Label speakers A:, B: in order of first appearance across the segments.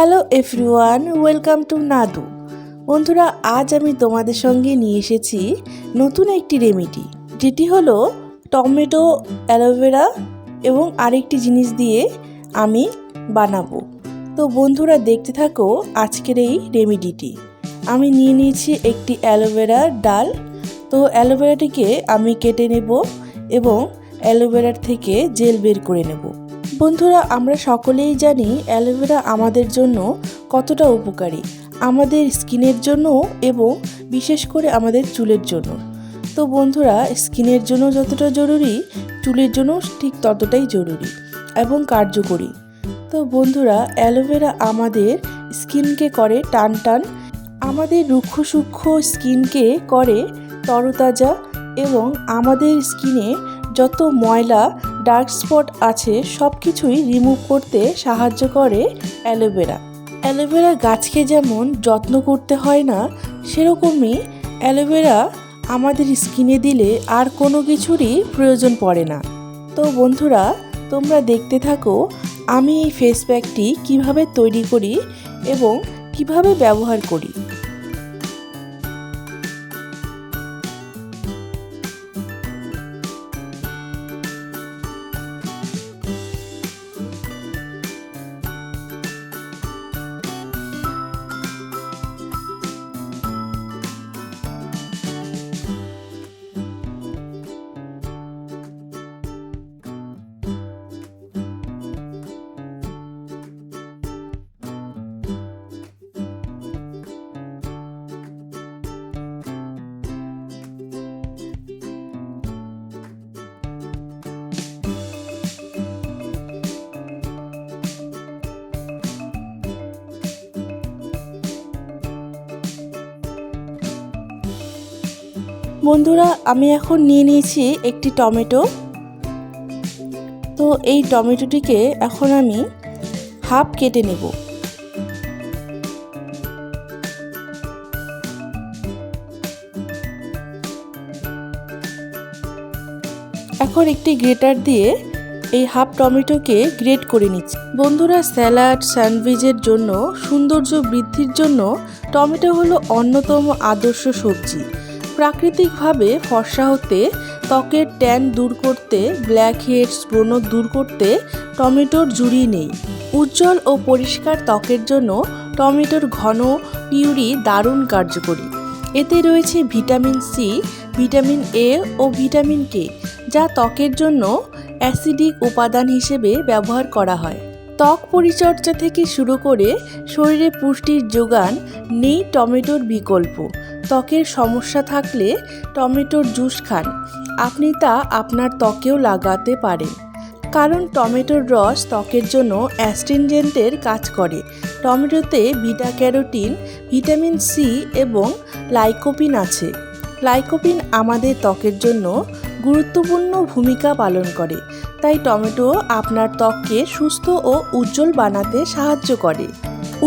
A: Hello everyone, welcome to নাদু। বন্ধুরা, আজ আমি তোমাদের সঙ্গে নিয়ে এসেছি নতুন একটি রেমেডি, যেটি হলো টমেটো, অ্যালোভেরা এবং আরেকটি জিনিস দিয়ে আমি বানাবো। তো বন্ধুরা, দেখতে থাকো আজকের এই রেমেডিটি। আমি নিয়ে নিয়েছি একটি অ্যালোভেরার ডাল। তো অ্যালোভেরাটিকে আমি কেটে নেব এবং অ্যালোভেরার থেকে জেল বের করে নেব। বন্ধুরা, আমরা সকলেই জানি অ্যালোভেরা আমাদের জন্য কতটা উপকারী, আমাদের স্কিনের জন্য এবং বিশেষ করে আমাদের চুলের জন্য। তো বন্ধুরা, স্কিনের জন্য যতটা জরুরি, চুলের জন্য ঠিক ততটাই জরুরি এবং কার্যকরী। তো বন্ধুরা, অ্যালোভেরা আমাদের স্কিনকে করে টান টান, আমাদের রুক্ষ সূক্ষ্ম স্কিনকে করে তরতাজা এবং আমাদের স্কিনে যত ময়লা, ডার্ক স্পট আছে সব কিছুই রিমুভ করতে সাহায্য করে অ্যালোভেরা। অ্যালোভেরা গাছকে যেমন যত্ন করতে হয় না, সেরকমই অ্যালোভেরা আমাদের স্কিনে দিলে আর কোনো কিছুরই প্রয়োজন পড়ে না। তো বন্ধুরা, তোমরা দেখতে থাকো আমি এই ফেস প্যাকটি কীভাবে তৈরি করি এবং কিভাবে ব্যবহার করি। বন্ধুরা, আমি এখন নিয়ে নিয়েছি একটি টমেটো। তো এই টমেটোটিকে এখন আমি হাফ কেটে নেব। এখন একটি গ্রেটার দিয়ে এই হাফ টমেটোকে গ্রেট করে নিচ্ছি। বন্ধুরা, স্যালাড, স্যান্ডউইচের জন্য, সৌন্দর্য বৃদ্ধির জন্য টমেটো হলো অন্যতম আদর্শ সবজি। প্রাকৃতিকভাবে ফর্সা হতে, ত্বকের ট্যান দূর করতে, ব্ল্যাক হেডস, ব্রণ দূর করতে টমেটোর জুড়ি নেই। উজ্জ্বল ও পরিষ্কার ত্বকের জন্য টমেটোর ঘন পিউরি দারুণ কার্যকরী। এতে রয়েছে ভিটামিন সি, ভিটামিন এ ও ভিটামিন কে, যা ত্বকের জন্য অ্যাসিডিক উপাদান হিসেবে ব্যবহার করা হয়। ত্বক পরিচর্যা থেকে শুরু করে শরীরে পুষ্টির যোগান নেই টমেটোর বিকল্প। ত্বকের সমস্যা থাকলে টমেটোর জুস খান, আপনি তা আপনার ত্বকেও লাগাতে পারেন, কারণ টমেটোর রস ত্বকের জন্য অ্যাস্ট্রিনজেন্টের কাজ করে। টমেটোতে বিটা ক্যারোটিন, ভিটামিন সি এবং লাইকোপিন আছে। লাইকোপিন আমাদের ত্বকের জন্য গুরুত্বপূর্ণ ভূমিকা পালন করে, তাই টমেটো আপনার ত্বককে সুস্থ ও উজ্জ্বল বানাতে সাহায্য করে।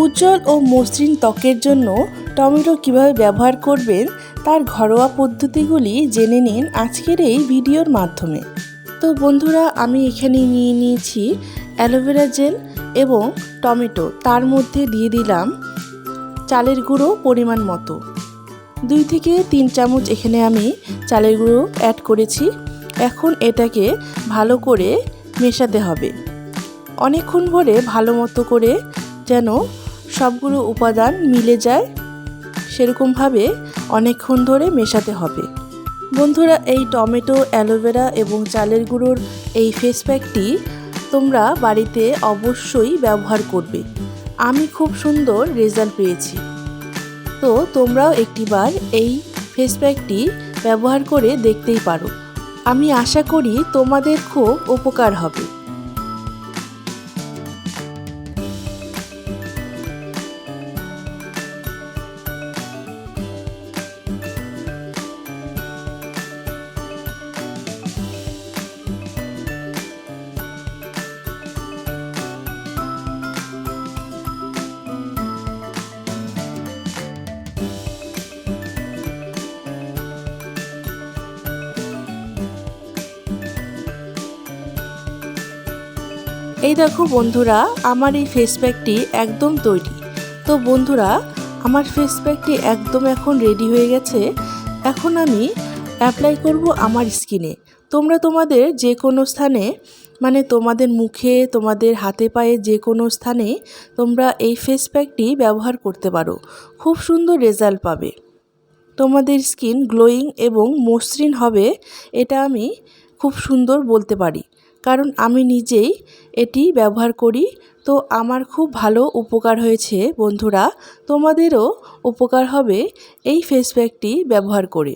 A: উজ্জ্বল ও মসৃণ ত্বকের জন্য টমেটো কিভাবে ব্যবহার করবেন তার ঘরোয়া পদ্ধতিগুলি জেনে নিন আজকের এই ভিডিওর মাধ্যমে। তো বন্ধুরা, আমি এখানে নিয়ে নিয়েছি অ্যালোভেরা জেল এবং টমেটো। তার মধ্যে দিয়ে দিলাম চালের গুঁড়ো পরিমাণ মতো। 2 থেকে 3 চামচ এখানে আমি চালের গুঁড়ো অ্যাড করেছি। এখন এটাকে ভালো করে মেশাতে হবে, অনেকক্ষণ ধরে ভালো মতো করে, যেন সবগুলো উপাদান মিলে যায়, সেরকমভাবে অনেকক্ষণ ধরে মেশাতে হবে। বন্ধুরা, এই টমেটো, অ্যালোভেরা এবং চালের গুঁড়োর এই ফেস প্যাকটি তোমরা বাড়িতে অবশ্যই ব্যবহার করবে। আমি খুব সুন্দর রেজাল্ট পেয়েছি। তো তোমরাও একটিবার এই ফেস প্যাকটি ব্যবহার করে দেখতেই পারো। আমি আশা করি তোমাদের খুব উপকার হবে। এই দেখো বন্ধুরা, আমার এই ফেস প্যাকটি একদম তৈরি। তো বন্ধুরা, আমার ফেস প্যাকটি একদম এখন রেডি হয়ে গেছে। এখন আমি অ্যাপ্লাই করব আমার স্কিনে। তোমরা তোমাদের যে কোনো স্থানে, মানে তোমাদের মুখে, তোমাদের হাতে পায়ে যে কোনো স্থানে তোমরা এই ফেস প্যাকটি ব্যবহার করতে পারো। খুব সুন্দর রেজাল্ট পাবে। তোমাদের স্কিন গ্লোয়িং এবং মসৃণ হবে, এটা আমি খুব সুন্দর বলতে পারি, কারণ আমি নিজেই এটি ব্যবহার করি। তো আমার খুব ভালো উপকার হয়েছে বন্ধুরা, তোমাদেরও উপকার হবে এই ফেস প্যাকটি ব্যবহার করে।